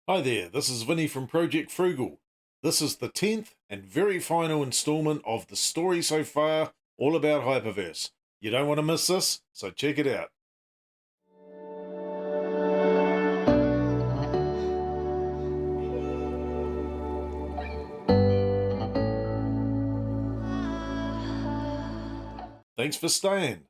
Hi there, this is Vinny from Project Frugal. This is the 10th and very final installment of the story so far, all about Hyperverse. You don't want to miss this, so check it out. Thanks for staying.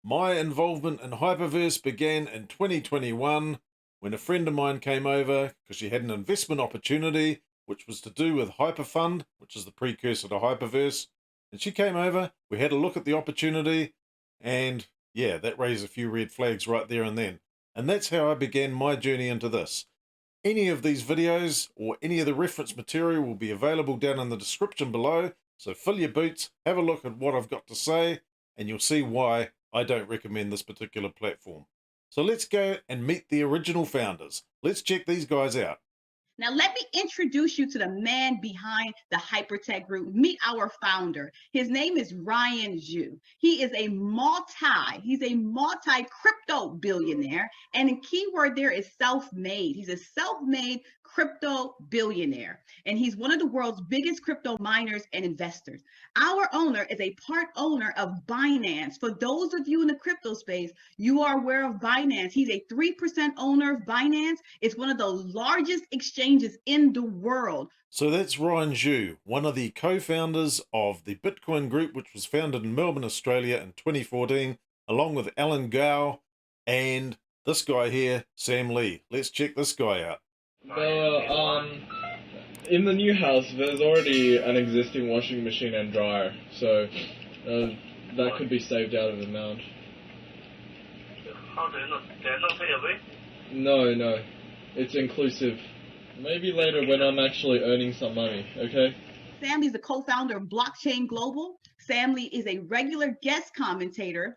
My involvement in Hyperverse began in 2021 when a friend of mine came over because she had an investment opportunity which was to do with Hyperfund, which is the precursor to Hyperverse. And she came over, we had a look at the opportunity, and yeah, that raised a few red flags right there and then. And that's how I began my journey into this. Any of these videos or any of the reference material will be available down in the description below, so fill your boots, have a look at what I've got to say, and you'll see why I don't recommend this particular platform. So let's go and meet the original founders. Let's check these guys out. Now, let me introduce you to the man behind the Hypertech Group. Meet our founder. His name is Ryan Zhu. He's a multi crypto billionaire. And the key word there is self-made. He's a self-made crypto billionaire. And he's one of the world's biggest crypto miners and investors. Our owner is a part owner of Binance. For those of you in the crypto space, you are aware of Binance. He's a 3% owner of Binance. It's one of the largest exchanges in the world. So that's Ryan Zhu, one of the co-founders of the Bitcoin Group, which was founded in Melbourne, Australia in 2014, along with Alan Gao and this guy here, Sam Lee. Let's check this guy out. In the new house, there's already an existing washing machine and dryer, so that could be saved out of the amount. How do you know? They're not pay away? No, it's inclusive. Maybe later when I'm actually earning some money, okay? Sam Lee is the co-founder of Blockchain Global. Sam Lee is a regular guest commentator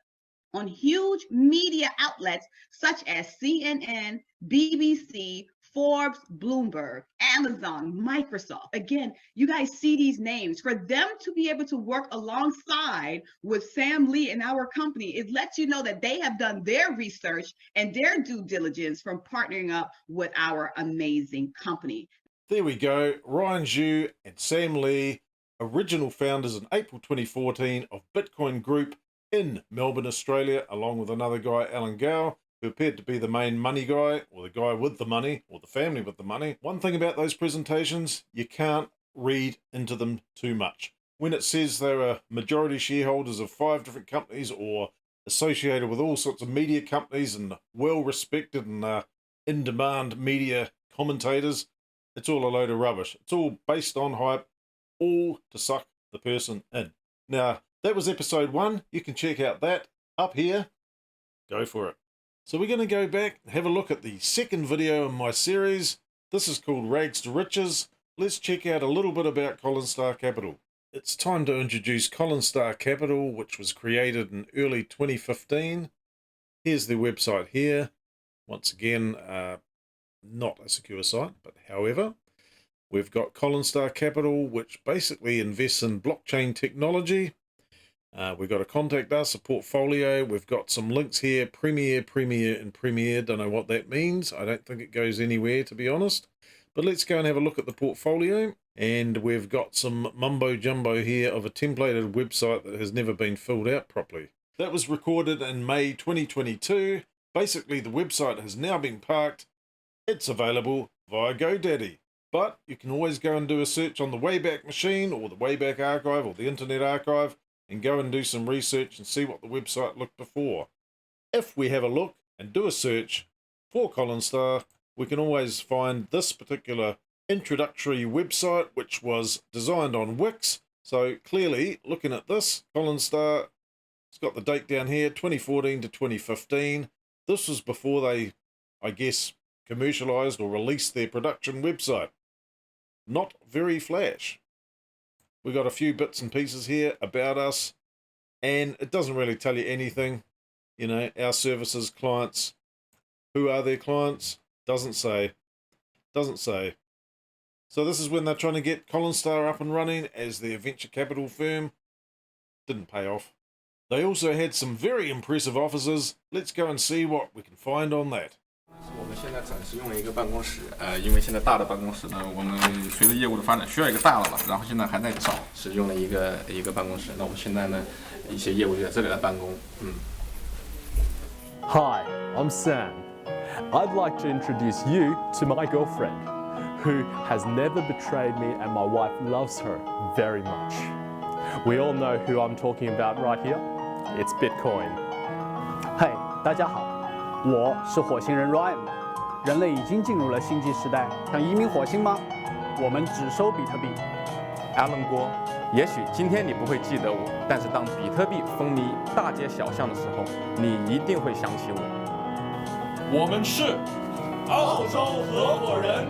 on huge media outlets such as CNN, BBC, Forbes, Bloomberg, Amazon, Microsoft. Again, you guys see these names. For them to be able to work alongside with Sam Lee and our company, it lets you know that they have done their research and their due diligence from partnering up with our amazing company. There we go, Ryan Zhu and Sam Lee, original founders in April 2014 of Bitcoin Group in Melbourne, Australia, along with another guy, Alan Gao, who appeared to be the main money guy, or the guy with the money, or the family with the money. One thing about those presentations, you can't read into them too much. When it says they are majority shareholders of 5 different companies or associated with all sorts of media companies and well-respected and in-demand media commentators, it's all a load of rubbish. It's all based on hype, all to suck the person in. Now, that was episode 1. You can check out that up here. Go for it. So we're going to go back and have a look at the second video in my series. This is called Rags to Riches. Let's check out a little bit about Collinstar Capital. It's time to introduce Collinstar Capital, which was created in early 2015. Here's the website here. Once again, not a secure site, but however, we've got Collinstar Capital, which basically invests in blockchain technology. We've got a contact us, a portfolio. We've got some links here, Premier, and Premier. Don't know what that means. I don't think it goes anywhere, to be honest. But let's go and have a look at the portfolio. And we've got some mumbo jumbo here of a templated website that has never been filled out properly. That was recorded in May 2022. Basically, the website has now been parked. It's available via GoDaddy. But you can always go and do a search on the Wayback Machine or the Wayback Archive or the Internet Archive and go and do some research and see what the website looked before. If we have a look and do a search for Collinstar, we can always find this particular introductory website, which was designed on Wix. So clearly, looking at this, Collinstar, it's got the date down here, 2014 to 2015. This was before they, I guess, commercialized or released their production website. Not very flash. We got a few bits and pieces here about us, and it doesn't really tell you anything. You know, our services, clients, who are their clients? Doesn't say. Doesn't say. So this is when they're trying to get Collinstar up and running as their venture capital firm. Didn't pay off. They also had some very impressive offices. Let's go and see what we can find on that. 现在暂时用了一个办公室，因为现在大的办公室呢，我们随着业务的发展需要一个大的了，然后现在还在找，是用了一个办公室。那我们现在呢，一些业务就在这里来办公。Hi, I'm Sam. I'd like to introduce you to my girlfriend, who has never betrayed me and my wife loves her very much. We all know who I'm talking about right here. It's Bitcoin. 嘿，大家好，我是火星人 Ryan。人类已经进入了星际时代，想移民火星吗？我们只收比特币。Alan 郭，也许今天你不会记得我，但是当比特币风靡大街小巷的时候，你一定会想起我。我们是澳洲合伙人。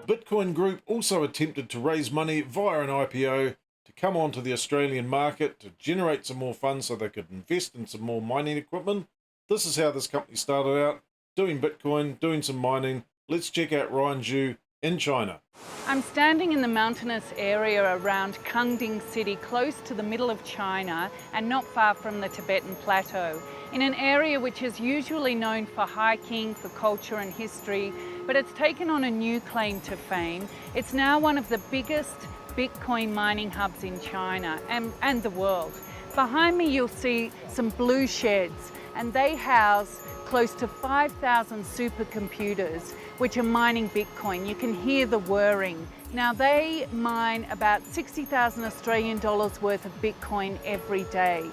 Bitcoin Group also attempted to raise money via an IPO to come onto the Australian market to generate some more funds so they could invest in some more mining equipment. This is how this company started out, doing Bitcoin, doing some mining. Let's check out Ryan Zhu in China. I'm standing in the mountainous area around Kangding City, close to the middle of China and not far from the Tibetan Plateau, in an area which is usually known for hiking, for culture and history, but it's taken on a new claim to fame. It's now one of the biggest Bitcoin mining hubs in China and the world. Behind me you'll see some blue sheds, and they house close to 5,000 supercomputers which are mining Bitcoin. You can hear the whirring. Now they mine about 60,000 Australian dollars worth of Bitcoin every day.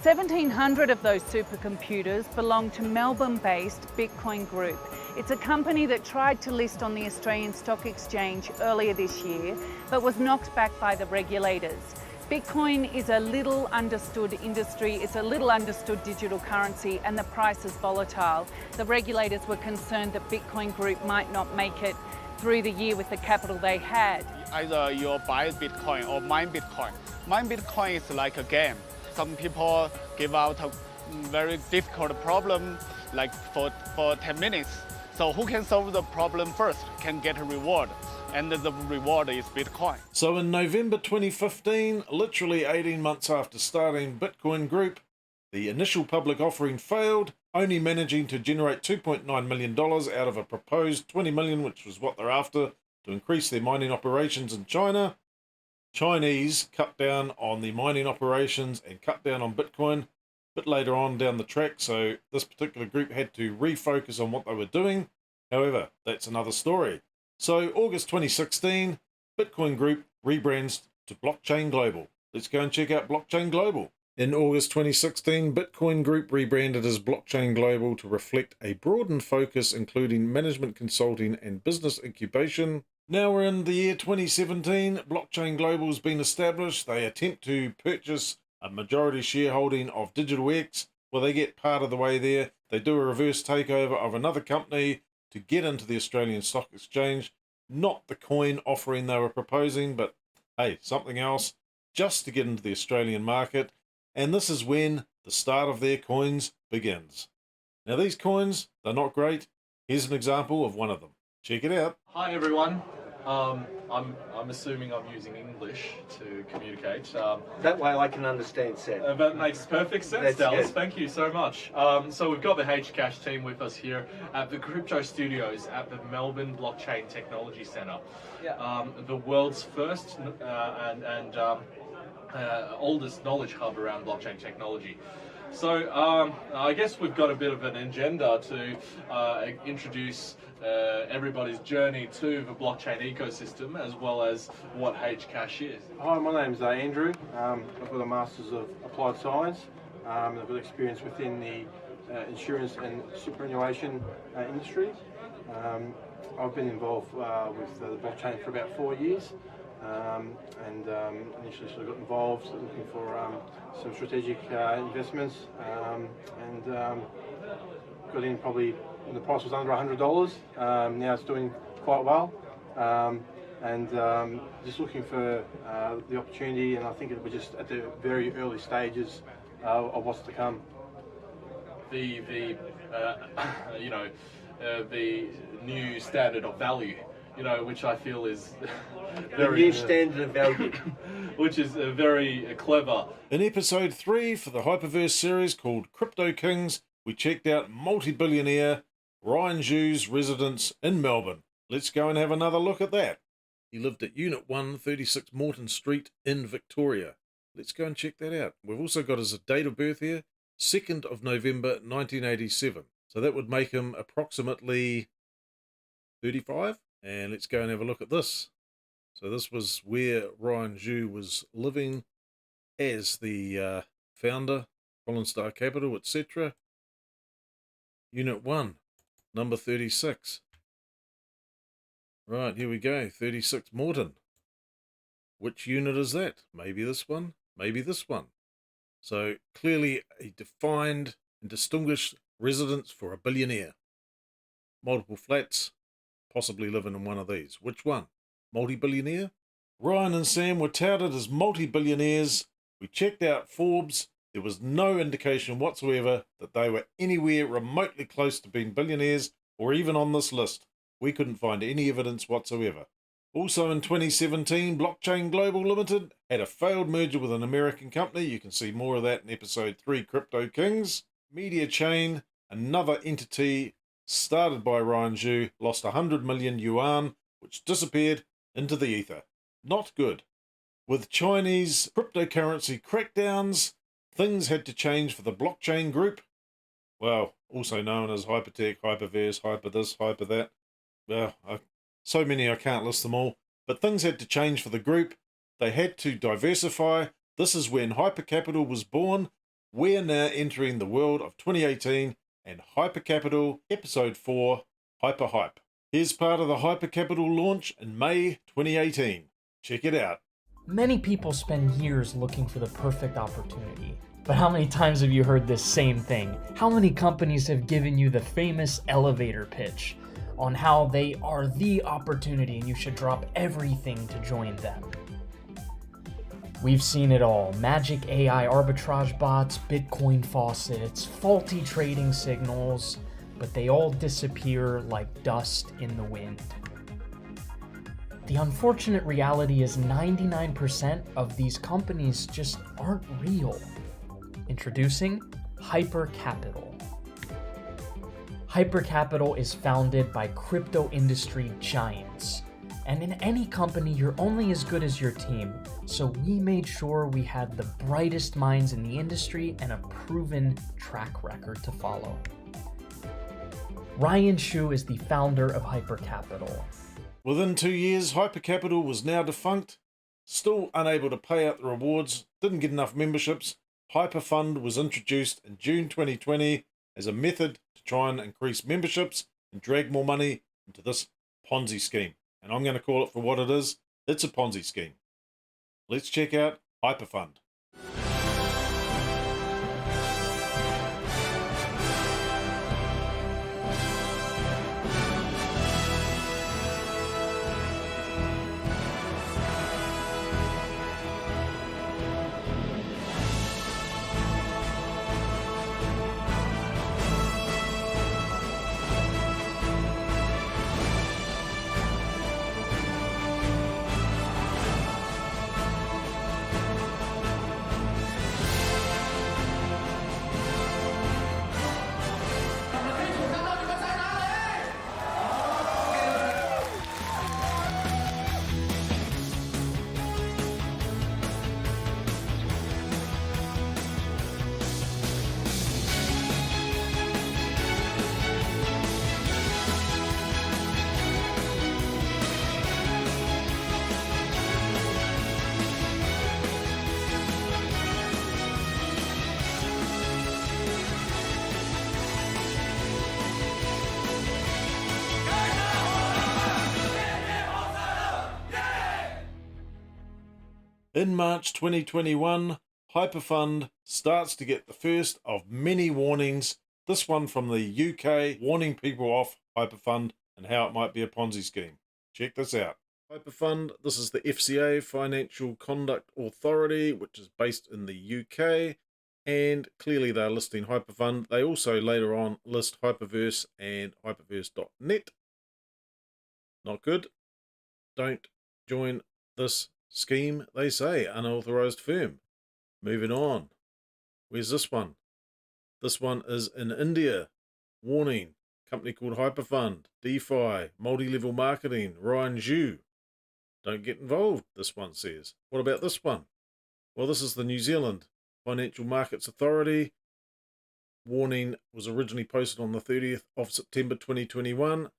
1,700 of those supercomputers belong to Melbourne-based Bitcoin Group. It's a company that tried to list on the Australian Stock Exchange earlier this year, but was knocked back by the regulators. Bitcoin is a little understood industry, it's a little understood digital currency, and the price is volatile. The regulators were concerned that Bitcoin Group might not make it through the year with the capital they had. Either you buy Bitcoin or mine Bitcoin. Mine Bitcoin is like a game. Some people give out a very difficult problem like for 10 minutes. So who can solve the problem first can get a reward. And the reward is Bitcoin. So in November 2015, literally 18 months after starting Bitcoin Group, the initial public offering failed, only managing to generate $2.9 million out of a proposed $20 million, which was what they're after, to increase their mining operations in China. Chinese cut down on the mining operations and cut down on Bitcoin a bit later on down the track, so this particular group had to refocus on what they were doing. However, that's another story. So August 2016, Bitcoin Group rebrands to Blockchain Global. Let's go and check out Blockchain Global. In August 2016, Bitcoin Group rebranded as Blockchain Global to reflect a broadened focus including management consulting and business incubation. Now we're in the year 2017, Blockchain Global has been established. They attempt to purchase a majority shareholding of DigitalX. Well, they get part of the way there. They do a reverse takeover of another company to get into the Australian Stock Exchange. Not the coin offering they were proposing, but hey, something else, just to get into the Australian market. And this is when the start of their coins begins. Now these coins, they're not great. Here's an example of one of them. Check it out. Hi everyone. I'm assuming I'm using English to communicate. That way I can understand, Sam. That makes perfect sense, That's Dallas. good. Thank you so much. So we've got the Hcash team with us here at the Crypto Studios at the Melbourne Blockchain Technology Centre. The world's first and oldest knowledge hub around blockchain technology. So I guess we've got a bit of an agenda to introduce everybody's journey to the blockchain ecosystem, as well as what Hcash is. Hi, my name's Andrew. I've got a Masters of Applied Science. I've got experience within the insurance and superannuation industry. I've been involved with the blockchain for about 4 years. And initially sort of got involved looking for some strategic investments and got in probably when the price was under $100. Now it's doing quite well, and just looking for the opportunity, and I think we're just at the very early stages of what's to come. The new standard of value, which I feel is very The new standard of value. which is very clever. In episode 3 for the Hyperverse series called Crypto Kings, we checked out multi-billionaire Ryan Zhu's residence in Melbourne. Let's go and have another look at that. He lived at Unit 1, 36 Moreton Street in Victoria. Let's go and check that out. We've also got his date of birth here, 2nd of November 1987. So that would make him approximately 35. And let's go and have a look at this. So this was where Ryan Zhu was living as the founder, Colin Star Capital, etc. Unit 1, number 36. Right, here we go, 36 Moreton. Which unit is that? Maybe this one, maybe this one. So clearly a defined and distinguished residence for a billionaire. Multiple flats, possibly living in one of these. Which one? Multi-billionaire? Ryan and Sam were touted as multi-billionaires. We checked out Forbes. There was no indication whatsoever that they were anywhere remotely close to being billionaires or even on this list. We couldn't find any evidence whatsoever. Also in 2017, Blockchain Global Limited had a failed merger with an American company. You can see more of that in episode 3, Crypto Kings. Media Chain, another entity started by Ryan Zhu, lost 100 million yuan, which disappeared into the ether. Not good. With Chinese cryptocurrency crackdowns, things had to change for the Blockchain Group. Well, also known as Hypertech, Hyperverse, Hyper this, Hyper that. Well, so many I can't list them all. But things had to change for the group. They had to diversify. This is when Hypercapital was born. We're now entering the world of 2018 and Hypercapital Episode 4, Hyper Hype. Here's part of the Hypercapital launch in May 2018. Check it out. Many people spend years looking for the perfect opportunity. But how many times have you heard this same thing? How many companies have given you the famous elevator pitch on how they are the opportunity and you should drop everything to join them? We've seen it all. Magic AI arbitrage bots, Bitcoin faucets, faulty trading signals, but they all disappear like dust in the wind. The unfortunate reality is 99% of these companies just aren't real. Introducing Hypercapital. Hypercapital is founded by crypto industry giants. And in any company, you're only as good as your team. So we made sure we had the brightest minds in the industry and a proven track record to follow. Ryan Zhu is the founder of Hypercapital. Within 2 years, Hypercapital was now defunct, still unable to pay out the rewards, didn't get enough memberships. Hyperfund was introduced in June 2020 as a method to try and increase memberships and drag more money into this Ponzi scheme. And I'm going to call it for what it is. It's a Ponzi scheme. Let's check out Hyperfund. In March 2021, Hyperfund starts to get the first of many warnings, this one from the UK, warning people off Hyperfund and how it might be a Ponzi scheme. Check this out. Hyperfund, this is the FCA, Financial Conduct Authority, which is based in the UK, and clearly they're listing Hyperfund. They also later on list Hyperverse and Hyperverse.net. Not good. Don't join this scheme, they say. Unauthorized firm. Moving on. Where's this one? This one is in India. Warning. company called Hyperfund, DeFi, multi-level marketing, Ryan Zhu. Don't get involved, this one says. What about this one? Well, this is the New Zealand Financial Markets Authority. Warning was originally posted on the 30th of September 2021.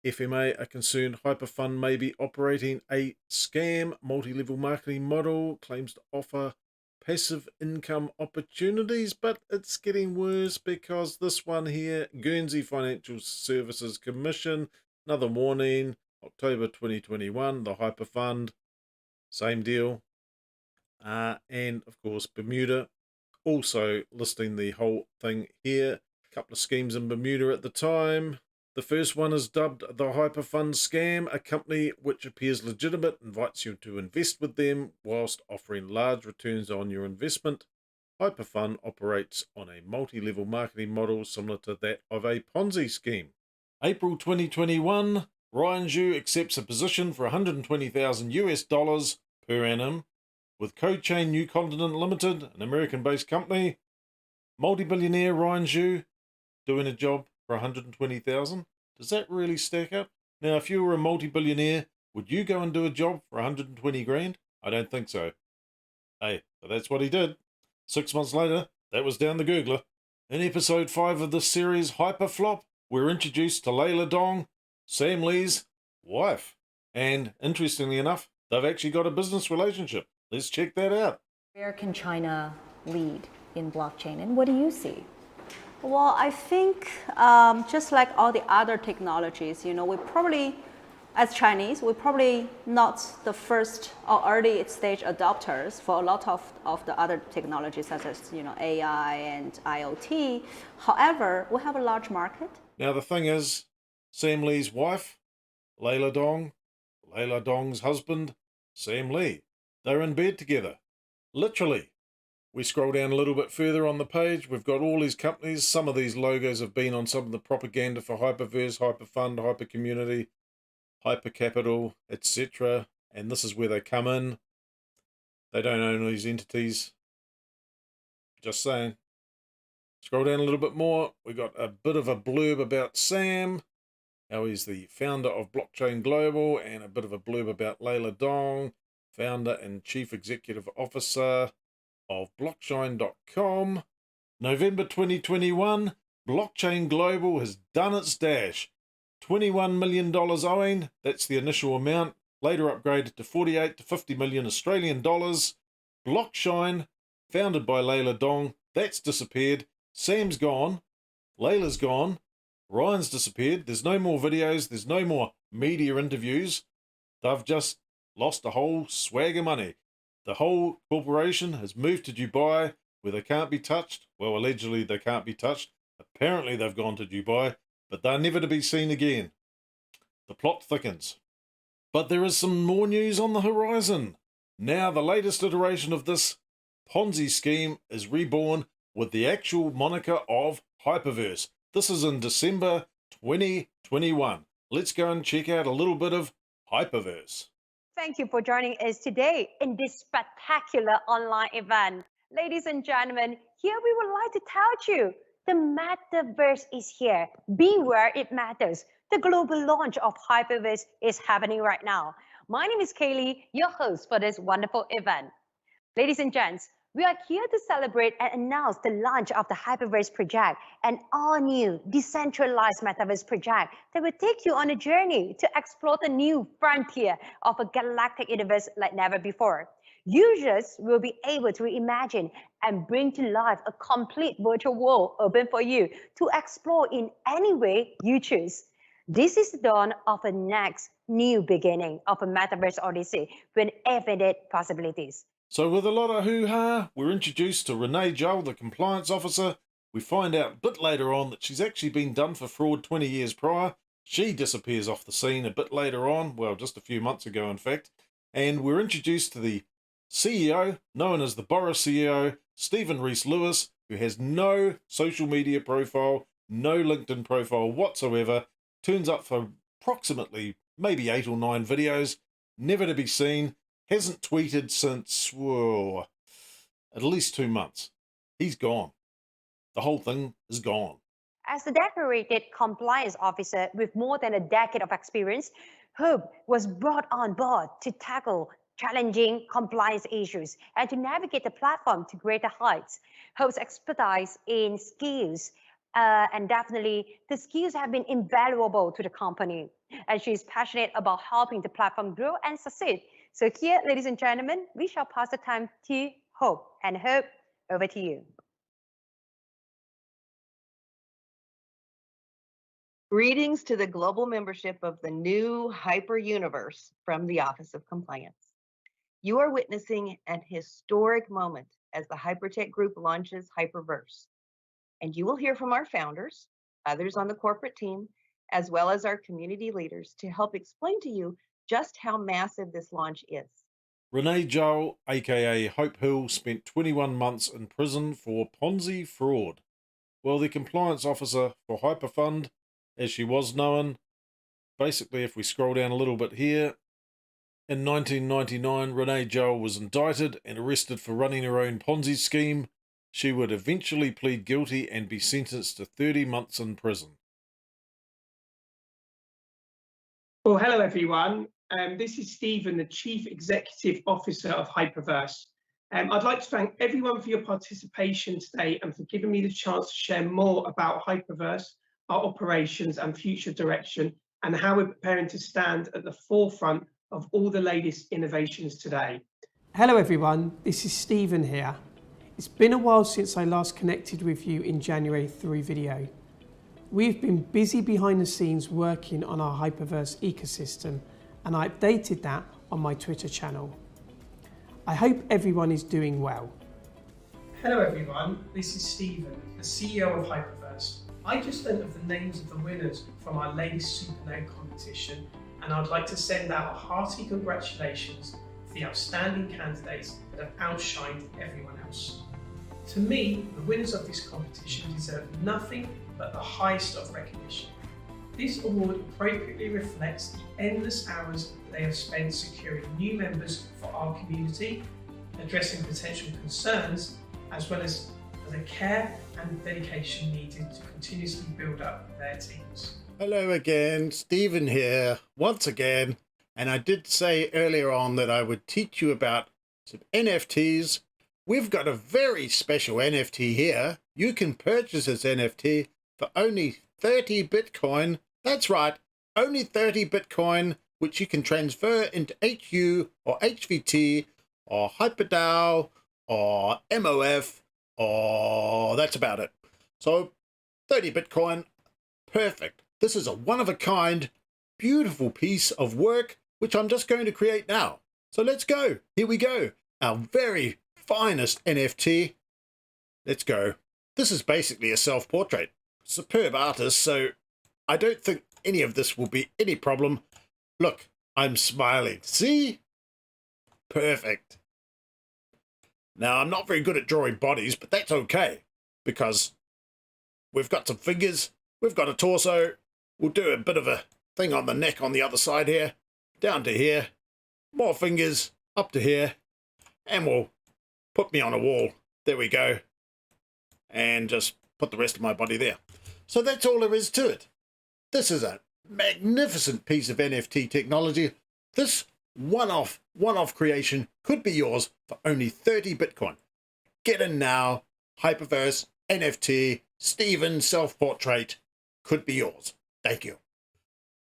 FMA are concerned Hyperfund may be operating a scam multi-level marketing model, claims to offer passive income opportunities, but it's getting worse because this one here, Guernsey Financial Services Commission, another warning, October 2021, the Hyperfund, same deal. And of course, Bermuda, also listing the whole thing here. A couple of schemes in Bermuda at the time. The first one is dubbed the Hyperfund Scam, a company which appears legitimate, invites you to invest with them whilst offering large returns on your investment. Hyperfund operates on a multi-level marketing model similar to that of a Ponzi scheme. April 2021, Ryan Zhu accepts a position for $120,000 per annum with CodeChain New Continent Limited, an American-based company. Multi-billionaire Ryan Zhu doing a job for $120,000. Does that really stack up? Now, if you were a multi-billionaire, would you go and do a job for 120 grand? I don't think so. Hey, but that's what he did. 6 months later, that was down the Googler. In episode 5 of this series, Hyperflop, we're introduced to Layla Dong, Sam Lee's wife. And interestingly enough, they've actually got a business relationship. Let's check that out. Where can China lead in blockchain, and what do you see? Well, I think just like all the other technologies, we probably, as Chinese, we're probably not the first or early stage adopters for a lot of the other technologies such as, AI and IoT. However, we have a large market. Now, the thing is, Sam Lee's wife, Layla Dong, Layla Dong's husband, Sam Lee, they're in bed together. Literally. We scroll down a little bit further on the page. We've got all these companies. Some of these logos have been on some of the propaganda for Hyperverse, Hyperfund, Hypercommunity, Hypercapital, etc. And this is where they come in. They don't own these entities. Just saying. Scroll down a little bit more. We got a bit of a blurb about Sam, how he's the founder of Blockchain Global, and a bit of a blurb about Layla Dong, founder and chief executive officer of Blockchain.com. November 2021, Blockchain Global has done its dash. $21 million owing, that's the initial amount, later upgraded to 48 to 50 million Australian dollars. Blockchain, founded by Layla Dong, that's disappeared. Sam's gone, Layla's gone, Ryan's disappeared. There's no more videos, there's no more media interviews. They've just lost a whole swag of money. The whole corporation has moved to Dubai, where they can't be touched. Well, allegedly they can't be touched. Apparently they've gone to Dubai, but they're never to be seen again. The plot thickens. But there is some more news on the horizon. Now the latest iteration of this Ponzi scheme is reborn with the actual moniker of Hyperverse. This is in December 2021. Let's go and check out a little bit of Hyperverse. Thank you for joining us today in this spectacular online event. Ladies and gentlemen, here we would like to tell you, the Metaverse is here. Beware, it matters. The global launch of Hyperverse is happening right now. My name is Kaylee, your host for this wonderful event. Ladies and gents, we are here to celebrate and announce the launch of the Hyperverse project, an all-new decentralized metaverse project that will take you on a journey to explore the new frontier of a galactic universe like never before. Users will be able to reimagine and bring to life a complete virtual world open for you to explore in any way you choose. This is the dawn of a next new beginning of a metaverse odyssey with infinite possibilities. So with a lot of hoo-ha, we're introduced to Renee Joel, the compliance officer. We find out a bit later on that she's actually been done for fraud 20 years prior. She disappears off the scene a bit later on, well, just a few months ago, in fact. And we're introduced to the CEO, known as the Boris CEO, Stephen Rees-Lewis, who has no social media profile, no LinkedIn profile whatsoever, turns up for approximately maybe 8 or 9 videos, never to be seen, hasn't tweeted since, whoa, at least 2 months. He's gone. The whole thing is gone. As the decorated compliance officer with more than a decade of experience, Hope was brought on board to tackle challenging compliance issues and to navigate the platform to greater heights. Hope's expertise in skills and definitely the skills have been invaluable to the company. And she's passionate about helping the platform grow and succeed. So here, ladies and gentlemen, we shall pass the time to Hope. And Hope, over to you. Greetings to the global membership of the new Hyper Universe from the Office of Compliance. You are witnessing an historic moment as the Hypertech Group launches Hyperverse. And you will hear from our founders, others on the corporate team, as well as our community leaders to help explain to you just how massive this launch is. Renee Joel, aka Hope Hill, spent 21 months in prison for Ponzi fraud. Well, the compliance officer for Hyperfund, as she was known, basically if we scroll down a little bit here, in 1999 Renee Joel was indicted and arrested for running her own Ponzi scheme. She would eventually plead guilty and be sentenced to 30 months in prison. Well, hello everyone. This is Stephen, the Chief Executive Officer of Hyperverse. I'd like to thank everyone for your participation today and for giving me the chance to share more about Hyperverse, our operations and future direction, and how we're preparing to stand at the forefront of all the latest innovations today. Hello everyone, this is Stephen here. It's been a while since I last connected with you in January through video. We've been busy behind the scenes working on our Hyperverse ecosystem, and I updated that on my Twitter channel. I hope everyone is doing well. Hello everyone, this is Stephen, the CEO of Hyperverse. I just learned of the names of the winners from our latest Supernode competition, and I'd like to send out a hearty congratulations to the outstanding candidates that have outshined everyone else. To me, the winners of this competition deserve nothing but the highest of recognition. This award appropriately reflects the endless hours they have spent securing new members for our community, addressing potential concerns, as well as for the care and dedication needed to continuously build up their teams. Hello again, Stephen here, once again, and I did say earlier on that I would teach you about some NFTs. We've got a very special NFT here. You can purchase this NFT for only 30 Bitcoin. That's right, only 30 Bitcoin, which you can transfer into HU or HVT or HyperDAO or MOF, or that's about it. So 30 Bitcoin, perfect. This is a one-of-a-kind, beautiful piece of work, which I'm just going to create now. So let's go. Here we go. Our very finest NFT. Let's go. This is basically a self-portrait. Superb artist, so I don't think any of this will be any problem. Look, I'm smiling. See? Perfect. Now, I'm not very good at drawing bodies, but that's okay, because we've got some fingers, we've got a torso. We'll do a bit of a thing on the neck on the other side here, down to here, more fingers, up to here, and we'll put me on a wall. There we go. And just put the rest of my body there. So that's all there is to it. This is a magnificent piece of NFT technology. This one-off creation could be yours for only 30 Bitcoin. Get in now. Hyperverse, NFT, Stephen self-portrait could be yours. Thank you.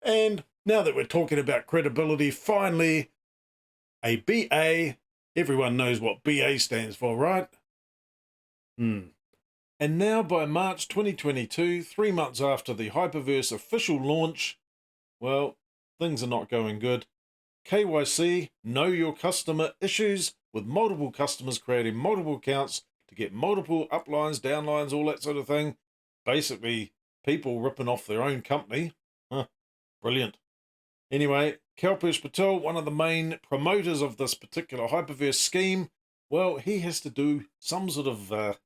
And now that we're talking about credibility, finally, a BA. Everyone knows what BA stands for, right? And now by March 2022, 3 months after the Hyperverse official launch, well, things are not going good. KYC, know your customer issues, with multiple customers creating multiple accounts to get multiple uplines, downlines, all that sort of thing. Basically, people ripping off their own company. Brilliant. Anyway, Kalpesh Patel, one of the main promoters of this particular Hyperverse scheme, well, he has to do some sort of, a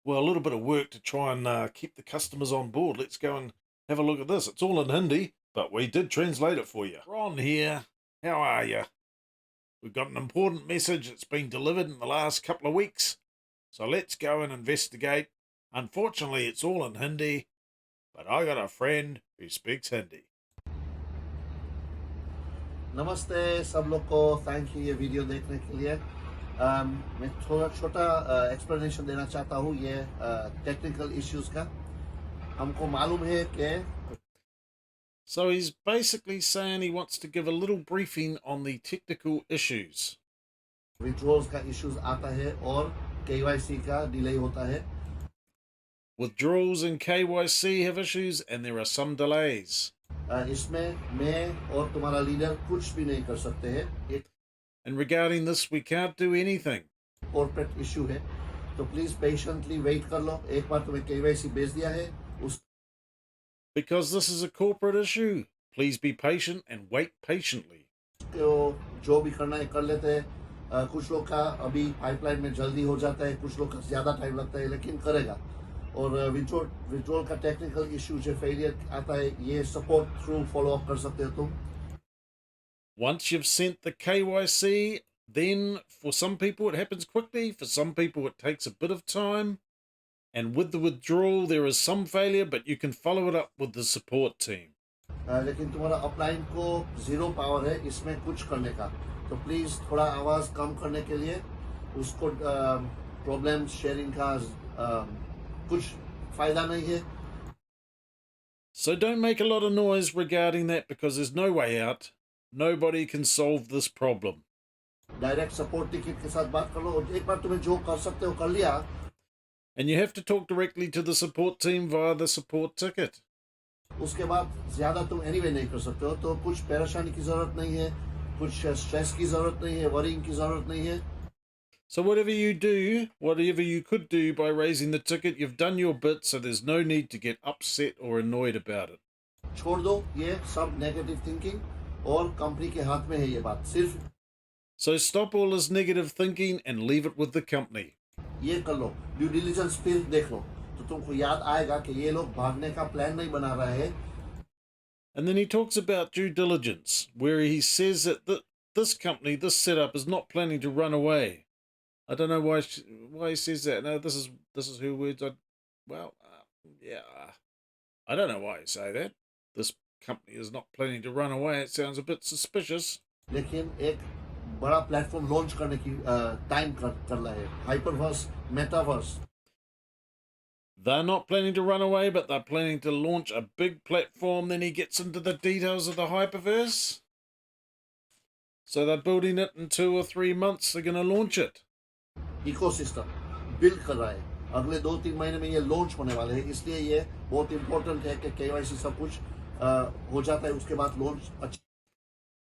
little bit of work to try and keep the customers on board. Let's go and have a look at this. It's all in Hindi, but we did translate it for you. Ron here. How are you? We've got an important message that's been delivered in the last couple of weeks. So let's go and investigate. Unfortunately, it's all in Hindi. but I got a friend who speaks Hindi. नमस्ते सब लोग को thank you ये video देखने के लिए मैं थोड़ा छोटा एक्सप्लेनेशन देना चाहता हूँ ये टेक्निकल इश्यूज का हमको मालूम है कि So he's basically saying he wants to give a little briefing on the technical issues. Withdrawals का इश्यूज आता है और KYC का डिले होता है Withdrawals and KYC have issues and there are some delays. इसमें मैं और तुम्हारा लीडर कुछ भी नहीं कर सकते हैं And regarding this we can't do anything. Corporate issue है तो प्लीज पेशेंटली वेट कर लो एक बार तुम्हें KYC भेज दिया है उस Because this is a corporate issue. Please be patient and wait patiently. जो भी करना है कर लेते हैं कुछ लोग का अभी पाइपलाइन में जल्दी हो जाता है कुछ लोग का ज़्यादा टाइम लगता है लेकिन करेगा और विड्रॉल का टेक्निकल इशू जो फेलियर आता है ये सपोर्ट थ्रू फॉलो अप कर सकते हो तुम Once you've sent the KYC, then for some people it happens quickly, for some people it takes a bit of time. And with the withdrawal, there is some failure, but you can follow it up with the support team. लेकिन तुम्हारा upline को zero power है इसमें कुछ करने का तो please थोड़ा आवाज कम करने के लिए उसको प्रॉब्लम शेयरिंग का कुछ फायदा नहीं है So don't make a lot of noise regarding that because there's no way out. Nobody can solve this problem. Direct support ticket के साथ बात कर लो एक बार तुम्हें जो कर सकते हो कर लिया And you have to talk directly to the support team via the support ticket. उसके बाद ज्यादा तुम एनीवे नहीं कर सकते हो तो कुछ परेशानी की जरूरत नहीं है कुछ स्ट्रेस की जरूरत नहीं है वरिंग की जरूरत नहीं है So whatever you do, whatever you could do by raising the ticket, you've done your bit, so there's no need to get upset or annoyed about it. छोड़ दो ये सब नेगेटिव थिंकिंग और कंपनी के हाथ में है ये बात सिर्फ So stop all this negative thinking and leave it with the company. ये कर लो ड्यू डिलिजेंस फिर देख लो तो तुमको याद आएगा कि ये लोग भागने का प्लान नहीं बना रहे हैं And then he talks about due diligence, where he says that this company, this setup, is not planning to run away. I don't know why he says that. No, this is her words. I don't know why he say that. This company is not planning to run away. It sounds a bit suspicious. लेकिन एक बड़ा platform launch करने की time कर रहा है hyperverse metaverse They're not planning to run away, but they're planning to launch a big platform. Then he gets into the details of the hyperverse. So they're building it in 2 or 3 months. They're going to launch it. Ecosystem build कर रहा है अगले 2-3 महीने में ये launch होने वाले हैं इसलिए ये बहुत इंपॉर्टेंट है कि KYC सब कुछ हो जाता है उसके बाद launch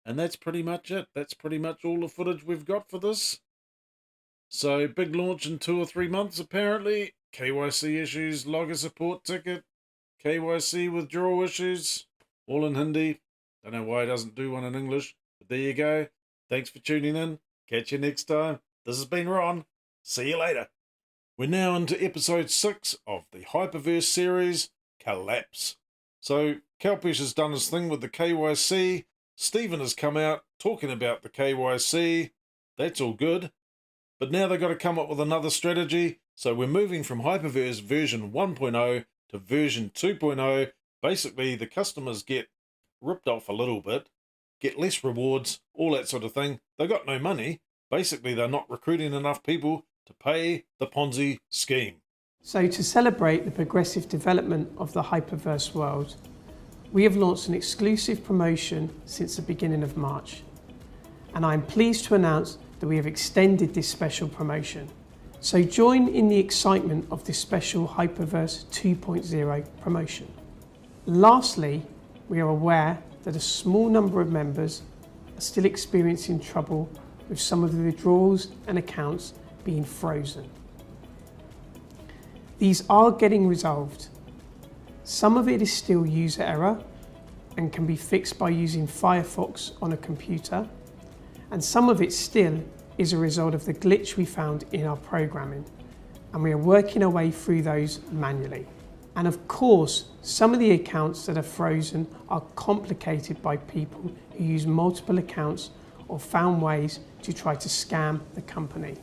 And that's pretty much it. That's pretty much all the footage we've got for this. So big launch in 2 or 3 months apparently. KYC issues, logger support ticket, KYC withdrawal issues, all in Hindi. Don't know why he doesn't do one in English, but there you go. Thanks for tuning in. Catch you next time. This has been Ron. See you later. We're now into episode 6 of the Hyperverse series, Collapse. So Kalpesh has done his thing with the KYC. Stephen has come out talking about the KYC. That's all good. But now they've got to come up with another strategy. So we're moving from Hyperverse version 1.0 to version 2.0. Basically, the customers get ripped off a little bit, get less rewards, all that sort of thing. They've got no money. Basically, they're not recruiting enough people to pay the Ponzi scheme. So to celebrate the progressive development of the Hyperverse world, we have launched an exclusive promotion since the beginning of March. And I'm pleased to announce that we have extended this special promotion. So join in the excitement of this special Hyperverse 2.0 promotion. Lastly, we are aware that a small number of members are still experiencing trouble with some of the withdrawals and accounts being frozen. These are getting resolved. Some of it is still user error and can be fixed by using Firefox on a computer, and some of it still is a result of the glitch we found in our programming, and we are working our way through those manually. And of course, some of the accounts that are frozen are complicated by people who use multiple accounts or found ways to try to scam the company.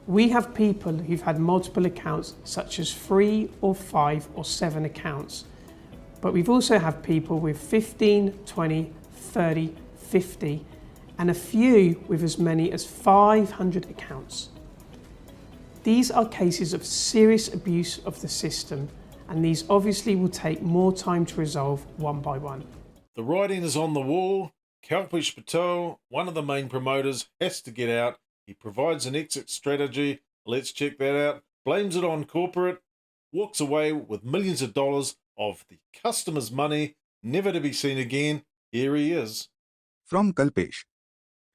We have people who've had multiple accounts, such as 3 or 5 or 7 accounts. But we've also had people with 15, 20, 30, 50, and a few with as many as 500 accounts. These are cases of serious abuse of the system, and these obviously will take more time to resolve one by one. The writing is on the wall. Kalpesh Patel, one of the main promoters, has to get out. He provides an exit strategy. Let's check that out. Blames it on corporate. Walks away with millions of dollars of the customer's money, never to be seen again. Here he is. From Kalpesh.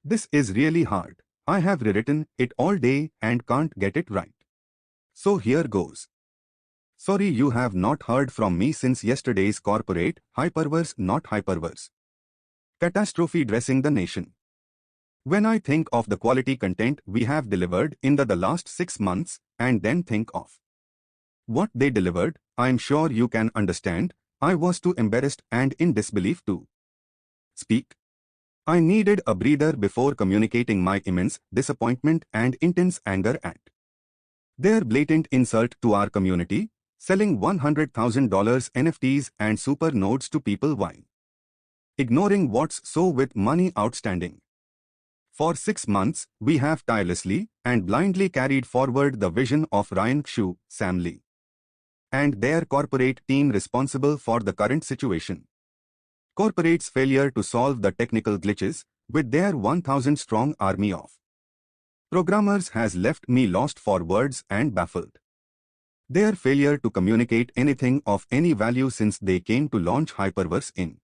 This is really hard. I have rewritten it all day and can't get it right. So here goes. Sorry you have not heard from me since yesterday's corporate, Hyperverse not Hyperverse. Catastrophe dressing the nation. When I think of the quality content we have delivered in the last 6 months, and then think of what they delivered, I'm sure you can understand, I was too embarrassed and in disbelief to speak. I needed a breather before communicating my immense disappointment and intense anger at their blatant insult to our community, selling $100,000 NFTs and super nodes to people while ignoring what's so with money outstanding. For 6 months, we have tirelessly and blindly carried forward the vision of Ryan Xu, Sam Lee, and their corporate team responsible for the current situation. Corporate's failure to solve the technical glitches with their 1,000-strong army of programmers has left me lost for words and baffled. Their failure to communicate anything of any value since they came to launch Hyperverse in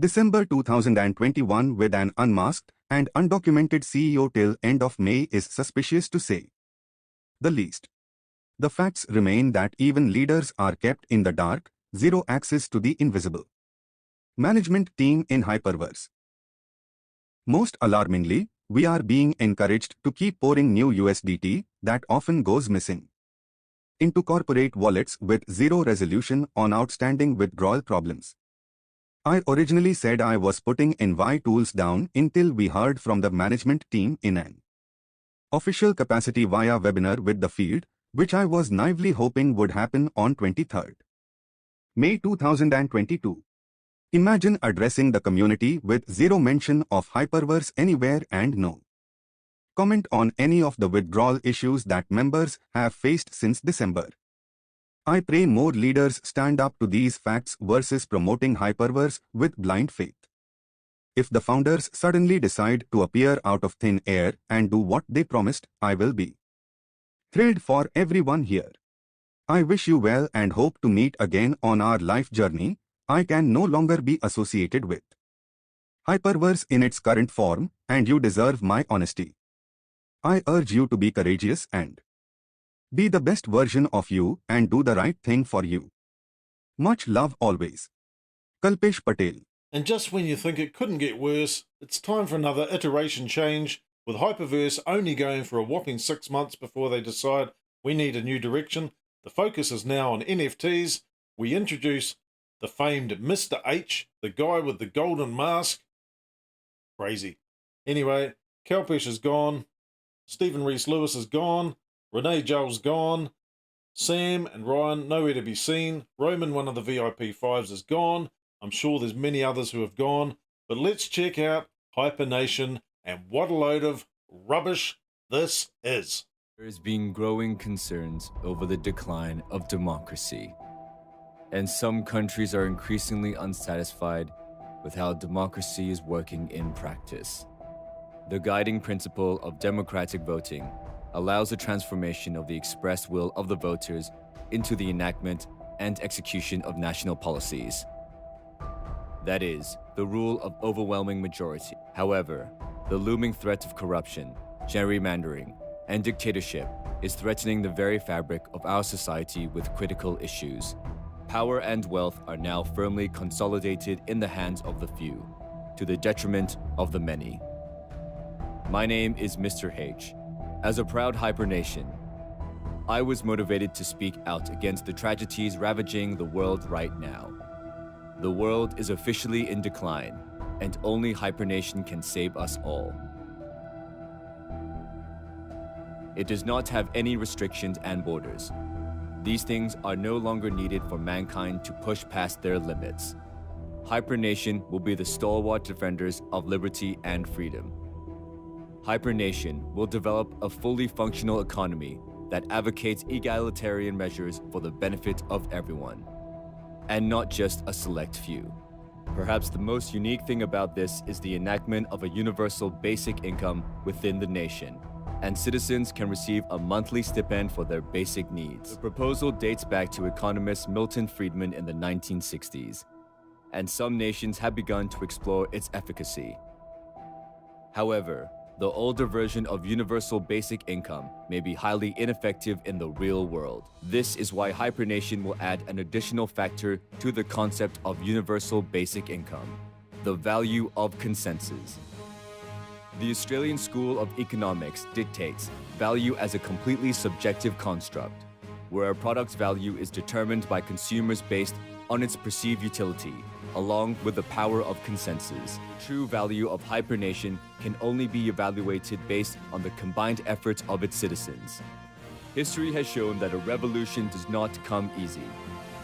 December 2021 with an unmasked and undocumented CEO till end of May is suspicious to say the least. The facts remain that even leaders are kept in the dark, zero access to the invisible management team in Hyperverse. Most alarmingly, we are being encouraged to keep pouring new USDT that often goes missing into corporate wallets with zero resolution on outstanding withdrawal problems. I originally said I was putting NY tools down until we heard from the management team in an official capacity via webinar with the field, which I was naively hoping would happen on 23rd May 2022. Imagine addressing the community with zero mention of Hyperverse anywhere and no comment on any of the withdrawal issues that members have faced since December. I pray more leaders stand up to these facts versus promoting Hyperverse with blind faith. If the founders suddenly decide to appear out of thin air and do what they promised, I will be thrilled for everyone here. I wish you well and hope to meet again on our life journey. I can no longer be associated with Hyperverse in its current form, and you deserve my honesty. I urge you to be courageous and be the best version of you and do the right thing for you. Much love always. Kalpesh Patel. And just when you think it couldn't get worse, it's time for another iteration change, with Hyperverse only going for a whopping 6 months before they decide we need a new direction. The focus is now on NFTs. We introduce the famed Mr. H, the guy with the golden mask. Crazy. Anyway, Kalpesh is gone. Stephen Reese Lewis is gone. Renee Giles gone. Sam and Ryan nowhere to be seen. Roman, one of the VIP 5s, is gone. I'm sure there's many others who have gone. But let's check out HyperNation and what a load of rubbish this is. There has been growing concerns over the decline of democracy. And some countries are increasingly unsatisfied with how democracy is working in practice. The guiding principle of democratic voting allows the transformation of the expressed will of the voters into the enactment and execution of national policies. That is, the rule of overwhelming majority. However, the looming threat of corruption, gerrymandering, and dictatorship is threatening the very fabric of our society with critical issues. Power and wealth are now firmly consolidated in the hands of the few, to the detriment of the many. My name is Mr. H. As a proud HyperNation, I was motivated to speak out against the tragedies ravaging the world right now. The world is officially in decline, and only HyperNation can save us all. It does not have any restrictions and borders. These things are no longer needed for mankind to push past their limits. HyperNation will be the stalwart defenders of liberty and freedom. HyperNation will develop a fully functional economy that advocates egalitarian measures for the benefit of everyone, and not just a select few. Perhaps the most unique thing about this is the enactment of a universal basic income within the nation, and citizens can receive a monthly stipend for their basic needs. The proposal dates back to economist Milton Friedman in the 1960s, and some nations have begun to explore its efficacy. However, the older version of universal basic income may be highly ineffective in the real world. This is why HyperNation will add an additional factor to the concept of universal basic income: the value of consensus. The Australian School of Economics dictates value as a completely subjective construct, where a product's value is determined by consumers based on its perceived utility, along with the power of consensus. True value of HyperNation can only be evaluated based on the combined efforts of its citizens. History has shown that a revolution does not come easy.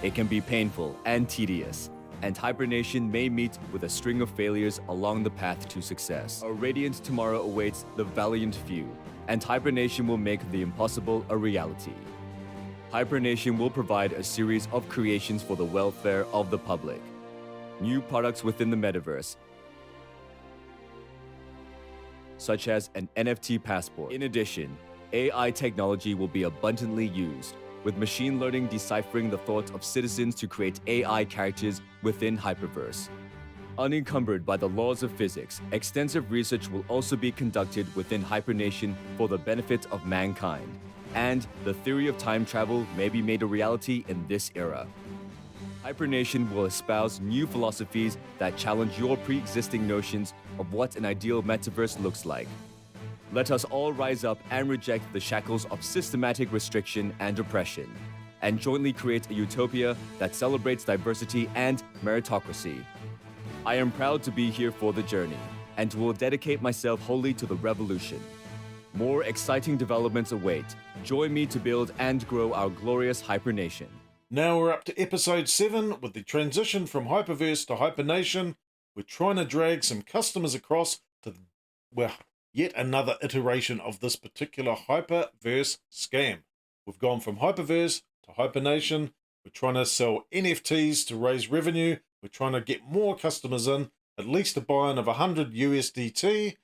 It can be painful and tedious, and HyperNation may meet with a string of failures along the path to success. A radiant tomorrow awaits the valiant few, and HyperNation will make the impossible a reality. HyperNation will provide a series of creations for the welfare of the public. New products within the metaverse, such as an NFT passport. In addition, AI technology will be abundantly used, with machine learning deciphering the thoughts of citizens to create AI characters within Hyperverse. Unencumbered by the laws of physics, extensive research will also be conducted within HyperNation for the benefit of mankind, and the theory of time travel may be made a reality in this era. HyperNation will espouse new philosophies that challenge your pre-existing notions of what an ideal metaverse looks like. Let us all rise up and reject the shackles of systematic restriction and oppression, and jointly create a utopia that celebrates diversity and meritocracy. I am proud to be here for the journey, and will dedicate myself wholly to the revolution. More exciting developments await. Join me to build and grow our glorious HyperNation. Now we're up to episode 7 with the transition from Hyperverse to HyperNation. We're trying to drag some customers across to, well, yet another iteration of this particular Hyperverse scam. We've gone from Hyperverse to HyperNation. We're trying to sell NFTs to raise revenue. We're trying to get more customers in, at least a buy-in of 100 USDT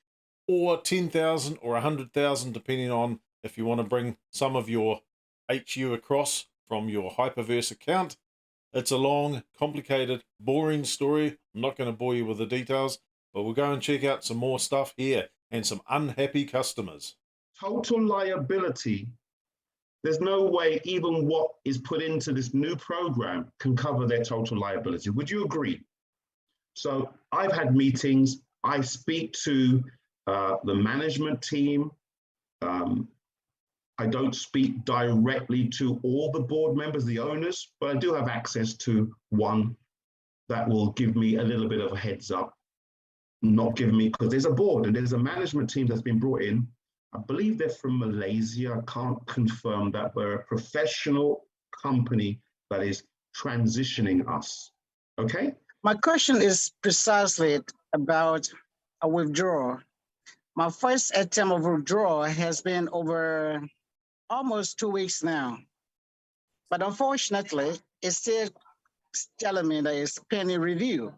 or 10,000 or 100,000, depending on if you want to bring some of your HU across from your Hyperverse account. It's a long, complicated, boring story. I'm not going to bore you with the details, but we'll go and check out some more stuff here and some unhappy customers. Total liability. There's no way even what is put into this new program can cover their total liability. Would you agree? So I've had meetings. I speak to the management team. I don't speak directly to all the board members, the owners, but I do have access to one that will give me a little bit of a heads up. Not giving me, because there's a board and there's a management team that's been brought in. I believe they're from Malaysia. I can't confirm that, but a professional company that is transitioning us. Okay? My question is precisely about a withdrawal. My first attempt of withdrawal has been over almost 2 weeks now. But unfortunately, it's still telling me that it's pending review.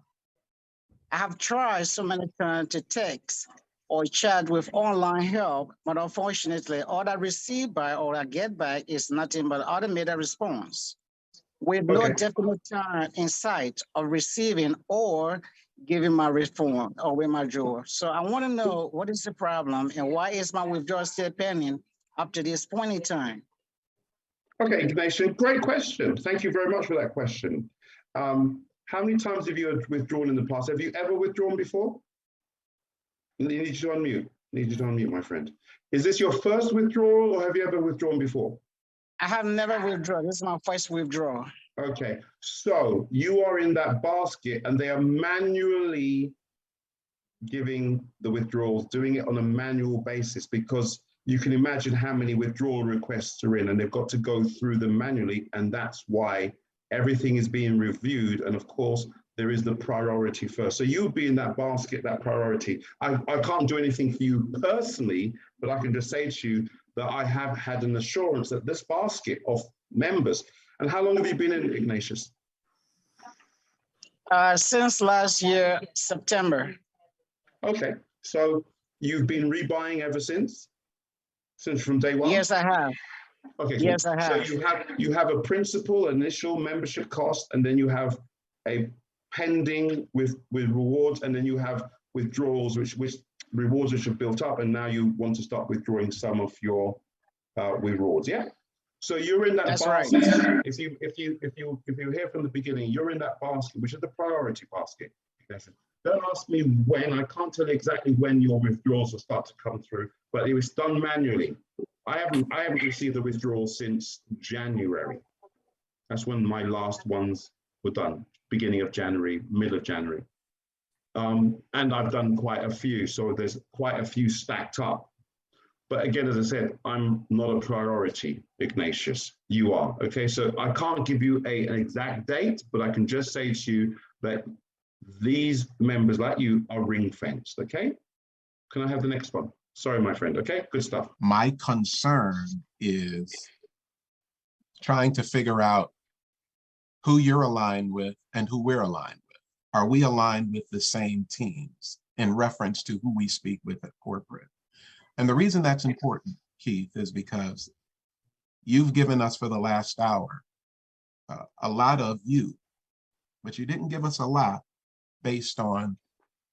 I have tried so many times to text or chat with online help, but unfortunately, all I receive back or I get back is nothing but automated response with no definite time in sight of receiving or giving my refund or with my withdrawal. So I want to know what is the problem and why is my withdrawal still pending up to this point in time? Okay, Ignacio, great question. Thank you very much for that question. How many times have you withdrawn in the past? Have you ever withdrawn before? You need to unmute. You need to unmute, my friend. Is this your first withdrawal or have you ever withdrawn before? I have never withdrawn. This is my first withdrawal. Okay, so you are in that basket and they are manually giving the withdrawals, doing it on a manual basis because you can imagine how many withdrawal requests are in, and they've got to go through them manually. And that's why everything is being reviewed. And of course, there is the priority first. So you would be in that basket, that priority. I can't do anything for you personally, but I can just say to you that I have had an assurance that this basket of members, and how long have you been in, Ignatius? Since last year, September. Okay, so you've been rebuying ever since from day one? Yes, I have. Okay, yes, I have. So you have a principal initial membership cost, and then you have a pending with rewards, and then you have withdrawals, which rewards which have built up, and now you want to start withdrawing some of your rewards. Yeah. So you're in that That's basket. right. If you hear from the beginning, you're in that basket, which is the priority basket. Don't ask me when. I can't tell you exactly when your withdrawals will start to come through, but it was done manually. I haven't received a withdrawal since January. That's when my last ones were done, beginning of January, middle of January. And I've done quite a few, so there's quite a few stacked up. But again, as I said, I'm not a priority, Ignatius. You are, okay? So I can't give you an exact date, but I can just say to you that these members like you are ring-fenced, okay? Can I have the next one? Sorry, my friend, okay? Good stuff. My concern is trying to figure out who you're aligned with and who we're aligned with. Are we aligned with the same teams in reference to who we speak with at corporate? And the reason that's important, Keith, is because you've given us for the last hour a lot of you, but you didn't give us a lot based on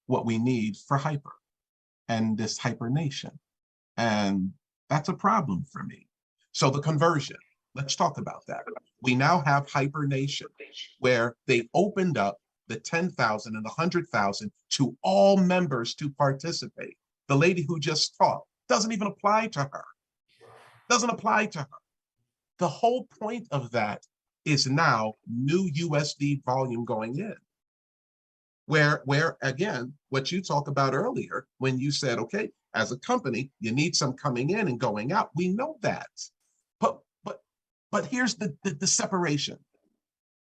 what we need for Hyper and this Hyper Nation. And that's a problem for me. So the conversion, let's talk about that. We now have Hyper Nation, where they opened up the 10,000 and the 100,000 to all members to participate. The lady who just talked doesn't even apply to her. Doesn't apply to her. The whole point of that is now new USD volume going in. Where again, what you talked about earlier, when you said, okay, as a company, you need some coming in and going out. We know that. But here's the separation.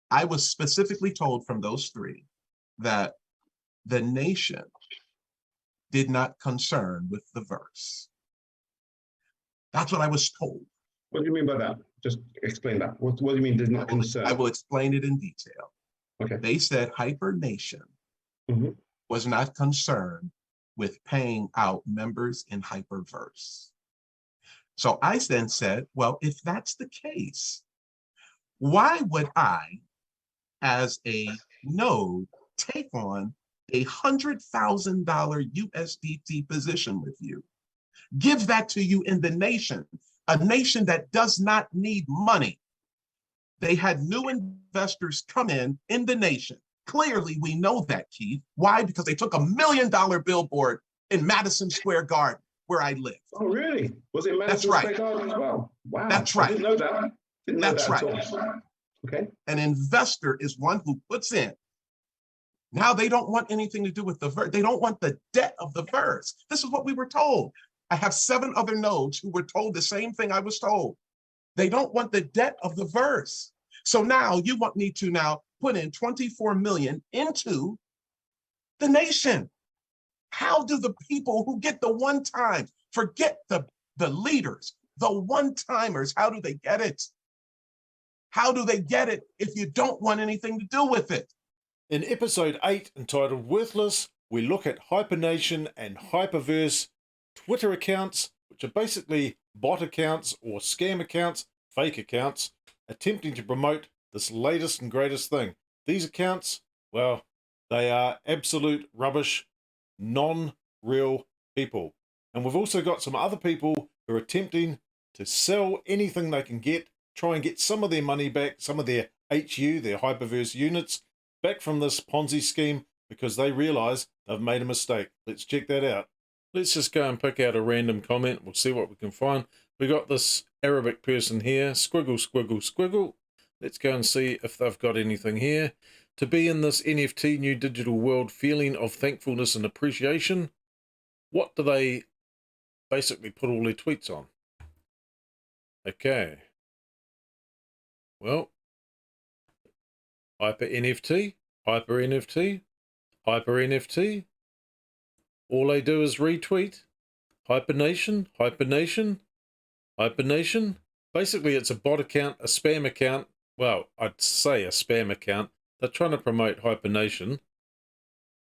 I was specifically told from those three that the nation did not concern with the verse. That's what I was told. What do you mean by that? Just explain that. What do you mean did not concern? I will explain it in detail. Okay. They said Hyper Nation was not concerned with paying out members in Hyperverse. So I then said, well, if that's the case, why would I, as a node, take on a $100,000 USDT position with you? Give that to you in the nation, a nation that does not need money. They had new investors come in the nation. Clearly, we know that, Keith. Why? Because they took $1 million billboard in Madison Square Garden, where I live. Oh, really? Was it Madison Square Garden as well? Wow. That's right. I didn't know that. That's right. Okay. An investor is one who puts in. Now they don't want anything to do with the verse. They don't want the debt of the verse. This is what we were told. I have 7 other nodes who were told the same thing I was told. They don't want the debt of the verse. So now you want me to now put in 24 million into the nation. How do the people who get the one time, forget the leaders, the one-timers, how do they get it? How do they get it if you don't want anything to do with it? In episode 8, entitled Worthless, we look at Hypernation and Hyperverse Twitter accounts, which are basically bot accounts or scam accounts, fake accounts, attempting to promote this latest and greatest thing. These accounts, well, they are absolute rubbish, non-real people. And we've also got some other people who are attempting to sell anything they can get, try and get some of their money back, some of their HU, their Hyperverse units, back from this Ponzi scheme because they realize they've made a mistake. Let's check that out. Let's just go and pick out a random comment. We'll see what we can find. We got this Arabic person here, squiggle, squiggle, squiggle. Let's go and see if they've got anything here. To be in this NFT new digital world feeling of thankfulness and appreciation, what do they basically put all their tweets on. Okay. Well, Hyper NFT, Hyper NFT, Hyper NFT. All they do is retweet. Hypernation, Hypernation, Hypernation. Basically, it's a bot account, a spam account. Well, I'd say a spam account. They're trying to promote Hypernation.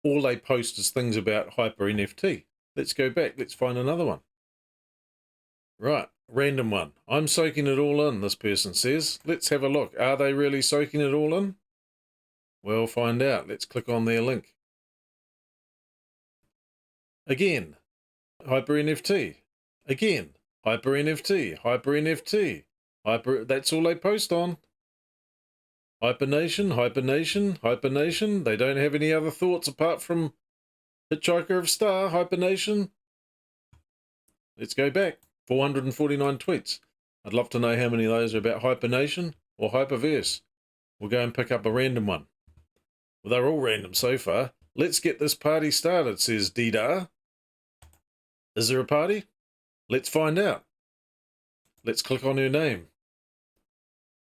All they post is things about Hyper NFT. Let's go back. Let's find another one. Right, random one. I'm soaking it all in, this person says. Let's have a look. Are they really soaking it all in? We'll find out. Let's click on their link. Again, Hyper NFT. Again, Hyper NFT. Hyper NFT. Hyper. That's all they post on. Hypernation, Hypernation, Hypernation. They don't have any other thoughts apart from Hitchhiker of Star, Hypernation. Let's go back. 449 tweets. I'd love to know how many of those are about Hypernation or Hyperverse. We'll go and pick up a random one. Well, they're all random so far. Let's get this party started, says Didar. Is there a party? Let's find out. Let's click on her name.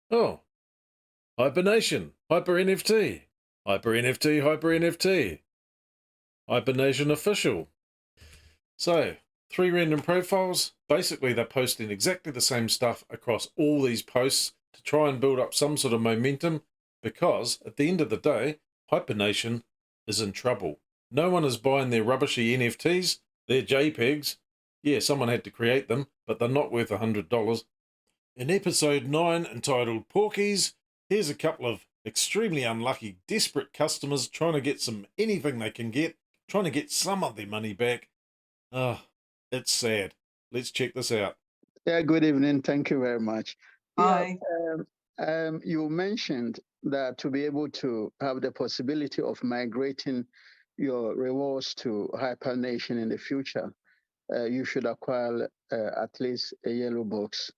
Oh. Hypernation, Hyper NFT, Hyper NFT, Hyper NFT, Hypernation official. So, 3 random profiles. Basically, they're posting exactly the same stuff across all these posts to try and build up some sort of momentum, because at the end of the day, Hypernation is in trouble. No one is buying their rubbishy NFTs, their JPEGs. Yeah, someone had to create them, but they're not worth $100. In episode 9, entitled Porkies, here's a couple of extremely unlucky, desperate customers trying to get anything they can get, trying to get some of their money back. It's sad. Let's check this out. Yeah, good evening. Thank you very much. Hi. You mentioned that to be able to have the possibility of migrating your rewards to Hypernation in the future, you should acquire at least a yellow box.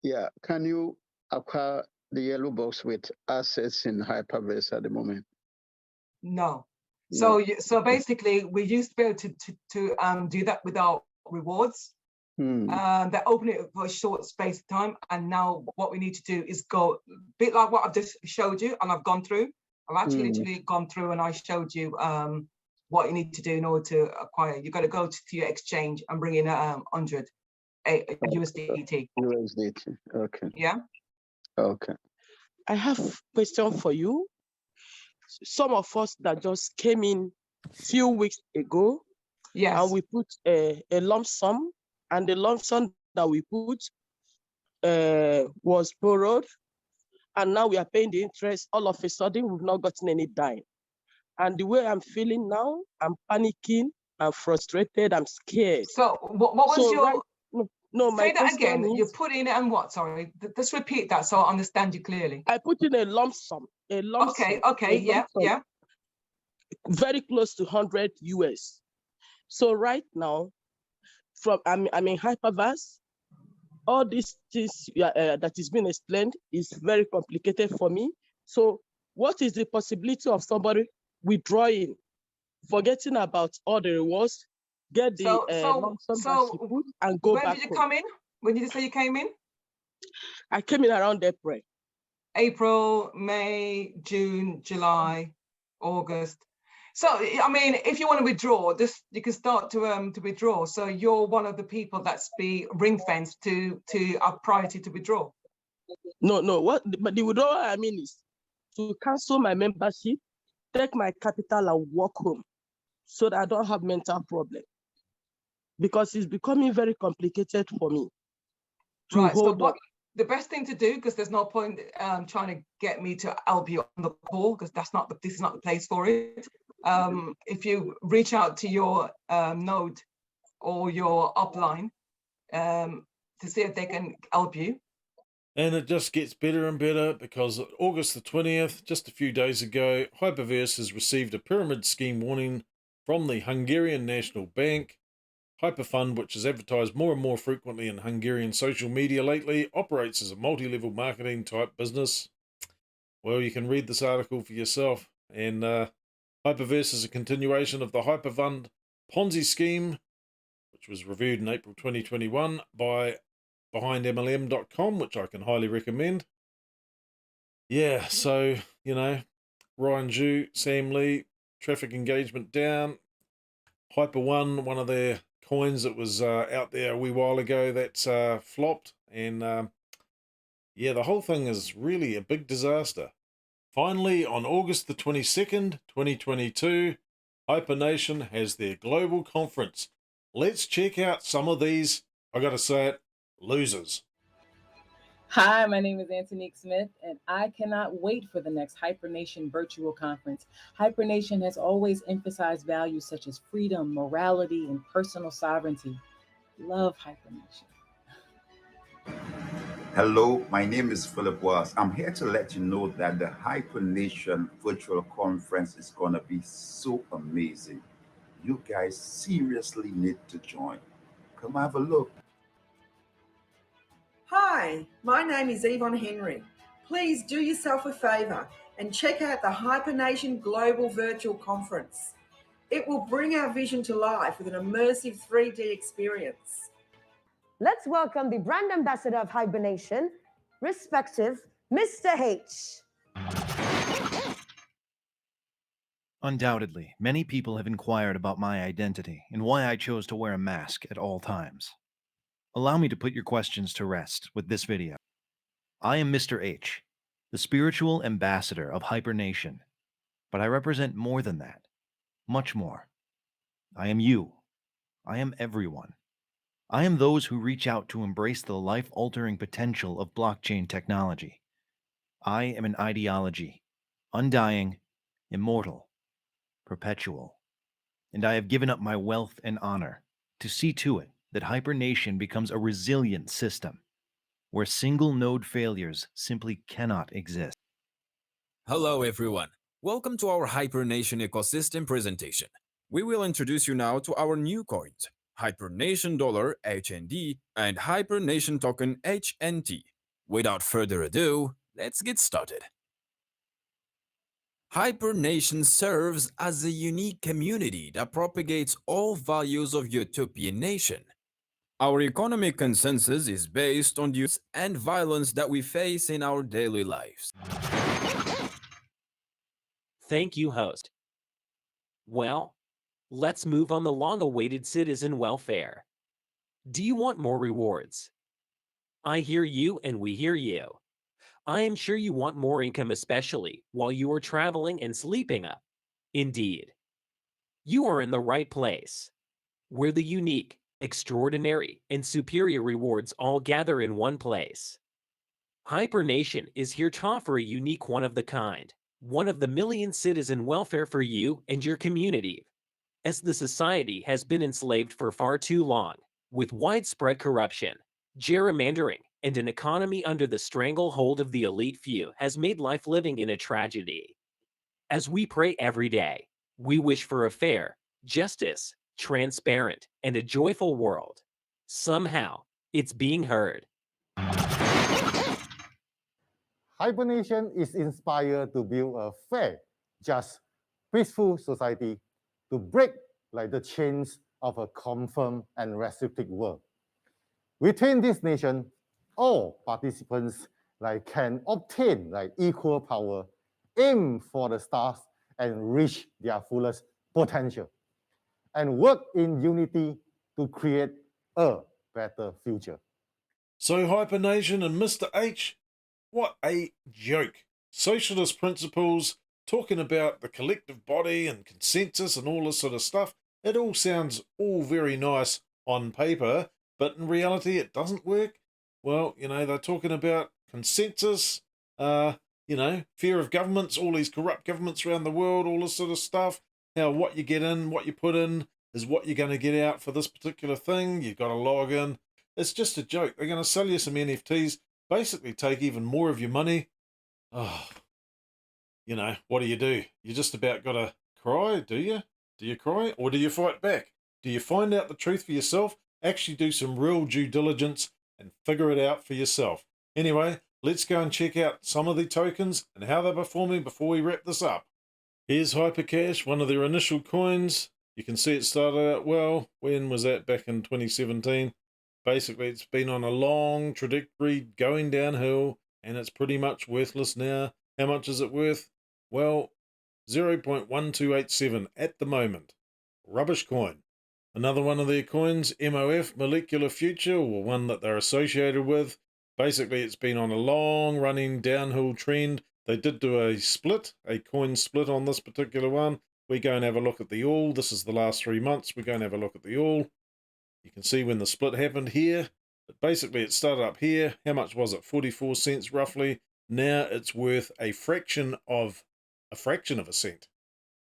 Yeah, can you acquire the yellow box with assets in Hyperverse at the moment? No. So so basically, we used to be able to do that without rewards. They open it for a short space of time, and now what we need to do is go a bit like what I've just showed you, and I've gone through. I've actually literally gone through, and I showed you what you need to do in order to acquire. You got to go to your exchange and bring in 100 USDT. USDT. Okay. Yeah. Okay. I have a question for you. Some of us that just came in few weeks ago, and we put a lump sum, and the lump sum that we put was borrowed, and now we are paying the interest. All of a sudden, we've not gotten any dime. And the way I'm feeling now, I'm panicking, I'm frustrated, I'm scared. So what was your... No, say that again. You put in and what? Sorry, just repeat that so I understand you clearly. I put in a lump sum. A lump sum. Okay, yeah. Very close to 100 US. So right now, I'm in Hyperverse. All these things that is being explained is very complicated for me. So what is the possibility of somebody withdrawing, forgetting about all the rewards, get the lump sum that she put and go back home? When did you come in? When did you say you came in? I came in around April. April, May, June, July, August. So, I mean, if you want to withdraw, you can start to withdraw. So you're one of the people that's be ring-fenced to a priority to withdraw. No, but the withdrawal I mean is to cancel my membership, take my capital and walk home so that I don't have mental problem. Because it's becoming very complicated for me. Right, so the best thing to do, because there's no point trying to get me to help you on the call, because this is not the place for it. If you reach out to your node or your upline to see if they can help you. And it just gets better and better, because August the 20th, just a few days ago, Hyperverse has received a pyramid scheme warning from the Hungarian National Bank. Hyperfund, which is advertised more and more frequently in Hungarian social media lately, operates as a multi-level marketing type business. Well, you can read this article for yourself. And Hyperverse is a continuation of the Hyperfund Ponzi scheme, which was reviewed in April 2021 by BehindMLM.com, which I can highly recommend. Yeah, so, you know, Ryan Zhu, Sam Lee, traffic engagement down. Hyper One, one of their coins that was out there a wee while ago, that's flopped. And yeah, the whole thing is really a big disaster. Finally, on August the 22nd, 2022, HyperNation has their global conference. Let's check out some of these, I gotta say it, losers. Hi, my name is Antonique Smith, and I cannot wait for the next HyperNation virtual conference. HyperNation has always emphasized values such as freedom, morality, and personal sovereignty. Love HyperNation. Hello, my name is Philip Wells. I'm here to let you know that the HyperNation virtual conference is going to be so amazing. You guys seriously need to join. Come have a look. Hi, my name is Yvonne Henry. Please do yourself a favor and check out the HyperNation Global Virtual Conference. It will bring our vision to life with an immersive 3D experience. Let's welcome the brand ambassador of HyperNation, respective Mr. H. Undoubtedly, many people have inquired about my identity and why I chose to wear a mask at all times. Allow me to put your questions to rest with this video. I am Mr. H, the spiritual ambassador of HyperNation, but I represent more than that, much more. I am you. I am everyone. I am those who reach out to embrace the life-altering potential of blockchain technology. I am an ideology, undying, immortal, perpetual, and I have given up my wealth and honor to see to it that HyperNation becomes a resilient system where single-node failures simply cannot exist. Hello everyone, welcome to our HyperNation ecosystem presentation. We will introduce you now to our new coins, HyperNation Dollar HND and HyperNation Token HNT. Without further ado, let's get started. HyperNation serves as a unique community that propagates all values of utopian nation. Our economic consensus is based on use and violence that we face in our daily lives. Thank you, host. Well, let's move on the long-awaited citizen welfare. Do you want more rewards? I hear you and we hear you. I am sure you want more income, especially while you are traveling and sleeping up. Indeed. You are in the right place, where the unique, extraordinary, and superior rewards all gather in one place. HyperNation is here to offer a unique one-of-the-kind, one-of-the-million citizen welfare for you and your community, as the society has been enslaved for far too long, with widespread corruption, gerrymandering, and an economy under the stranglehold of the elite few has made life living in a tragedy. As we pray every day, we wish for a fair, justice, transparent, and a joyful world. Somehow, it's being heard. HyperNation is inspired to build a fair, just, peaceful society to break the chains of a confirmed and restricted world. Within this nation, all participants can obtain equal power, aim for the stars, and reach their fullest potential, and work in unity to create a better future. So HyperNation and Mr. H, what a joke. Socialist principles, talking about the collective body and consensus and all this sort of stuff. It all sounds all very nice on paper, but in reality it doesn't work. Well, you know, they're talking about consensus, you know, fear of governments, all these corrupt governments around the world, all this sort of stuff. How what you get in, what you put in is what you're going to get out for this particular thing. You've got to log in. It's just a joke. They're going to sell you some NFTs, basically take even more of your money. Oh, you know, what do? You just about got to cry, do you? Do you cry or do you fight back? Do you find out the truth for yourself? Actually do some real due diligence and figure it out for yourself. Anyway, let's go and check out some of the tokens and how they're performing before we wrap this up. Here's HyperCash, one of their initial coins. You can see it started out well. When was that? Back in 2017. Basically, it's been on a long trajectory going downhill, and it's pretty much worthless now. How much is it worth? Well, 0.1287 at the moment. Rubbish coin. Another one of their coins, MOF, Molecular Future, or one that they're associated with. Basically, it's been on a long-running downhill trend. They did do a split, a coin split on this particular one. We go and have a look at the all. This is the last 3 months. We go and have a look at the all. You can see when the split happened here. But basically, it started up here. How much was it? 44 cents roughly. Now it's worth a fraction of a cent.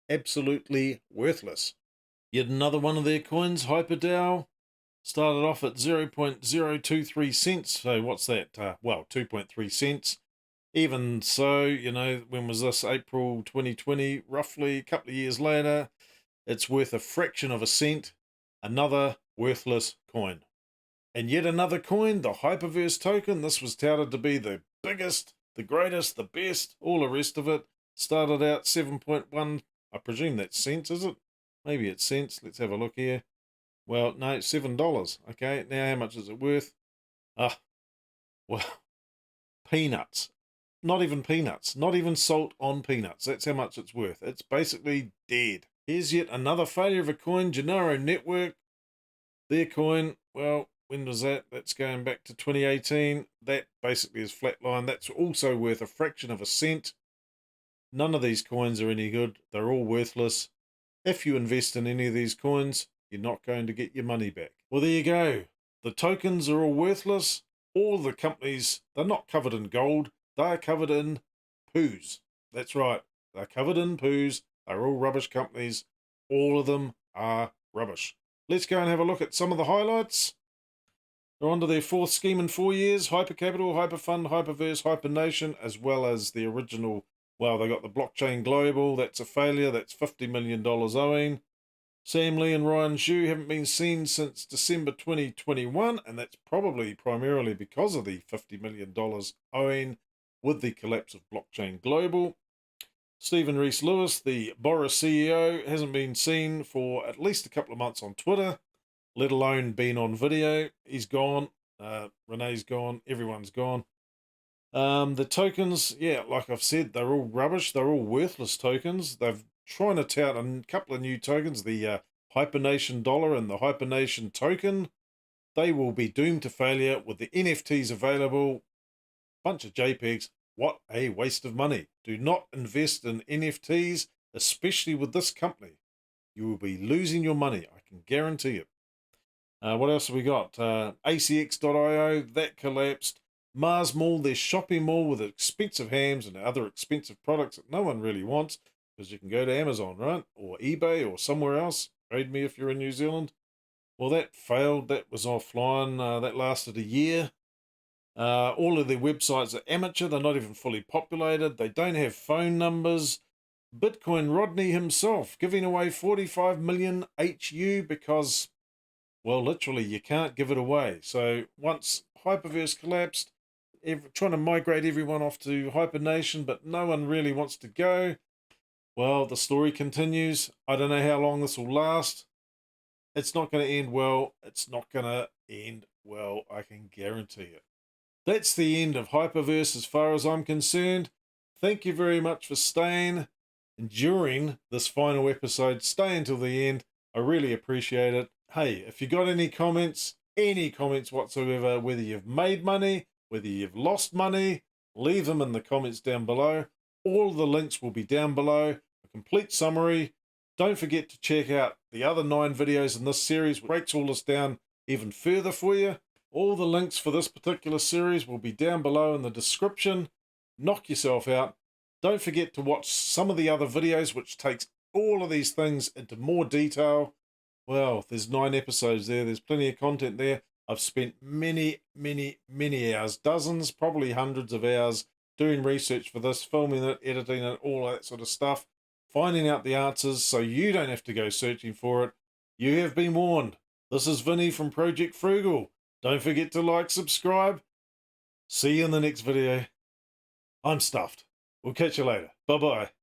Absolutely worthless. Yet another one of their coins, HyperDAO, started off at 0.023 cents. So what's that? Well, 2.3 cents. Even so, you know, when was this? April 2020, roughly a couple of years later, it's worth a fraction of a cent. Another worthless coin. And yet another coin, the Hyperverse token. This was touted to be the biggest, the greatest, the best, all the rest of it. Started out 7.1, I presume that's cents, is it? Maybe it's cents. Let's have a look here. Well, no, $7. Okay, now how much is it worth? Well, peanuts. Not even peanuts. Not even salt on peanuts. That's how much it's worth. It's basically dead. Here's yet another failure of a coin, Gennaro Network. Their coin, well, when was that? That's going back to 2018. That basically is flatline. That's also worth a fraction of a cent. None of these coins are any good. They're all worthless. If you invest in any of these coins, you're not going to get your money back. Well, there you go. The tokens are all worthless. All the companies, they're not covered in gold. They're covered in poos. That's right. They're covered in poos. They're all rubbish companies. All of them are rubbish. Let's go and have a look at some of the highlights. They're on to their fourth scheme in 4 years. Hypercapital, Hyperfund, Hyperverse, Hypernation, as well as the original. Well, they got the Blockchain Global. That's a failure. That's $50 million owing. Sam Lee and Ryan Zhu haven't been seen since December 2021, and that's probably primarily because of the $50 million owing with the collapse of Blockchain Global. Stephen Rees-Lewis, the Boris CEO, hasn't been seen for at least a couple of months on Twitter, let alone been on video. He's gone. Renee's gone. Everyone's gone. The tokens, yeah, like I've said, they're all rubbish. They're all worthless tokens. They've trying to tout a couple of new tokens, the Hypernation Dollar and the Hypernation Token. They will be doomed to failure with the NFTs available. Bunch of JPEGs. What a waste of money. Do not invest in NFTs, especially with this company. You will be losing your money. I can guarantee it. What else have we got? ACX.io, that collapsed. Mars Mall, their shopping mall with expensive hams and other expensive products that no one really wants, because you can go to Amazon, right? Or eBay or somewhere else. Trade me if you're in New Zealand. Well, that failed. That was offline. That lasted a year. All of their websites are amateur. They're not even fully populated. They don't have phone numbers. Bitcoin Rodney himself giving away 45 million HU because, well, literally you can't give it away. So once Hyperverse collapsed, trying to migrate everyone off to Hypernation, but no one really wants to go. Well, the story continues. I don't know how long this will last. It's not going to end well. It's not going to end well. I can guarantee it. That's the end of Hyperverse as far as I'm concerned. Thank you very much for staying, enduring this final episode. Stay until the end. I really appreciate it. Hey, if you got any comments whatsoever, whether you've made money, whether you've lost money, leave them in the comments down below. All the links will be down below. A complete summary. Don't forget to check out the other 9 videos in this series, which breaks all this down even further for you. All the links for this particular series will be down below in the description. Knock yourself out. Don't forget to watch some of the other videos, which takes all of these things into more detail. Well, there's 9 episodes there. There's plenty of content there. I've spent many, many, many hours, dozens, probably hundreds of hours doing research for this, filming it, editing it, all that sort of stuff, finding out the answers so you don't have to go searching for it. You have been warned. This is Vinny from Project Frugal. Don't forget to like, subscribe. See you in the next video. I'm stuffed. We'll catch you later. Bye-bye.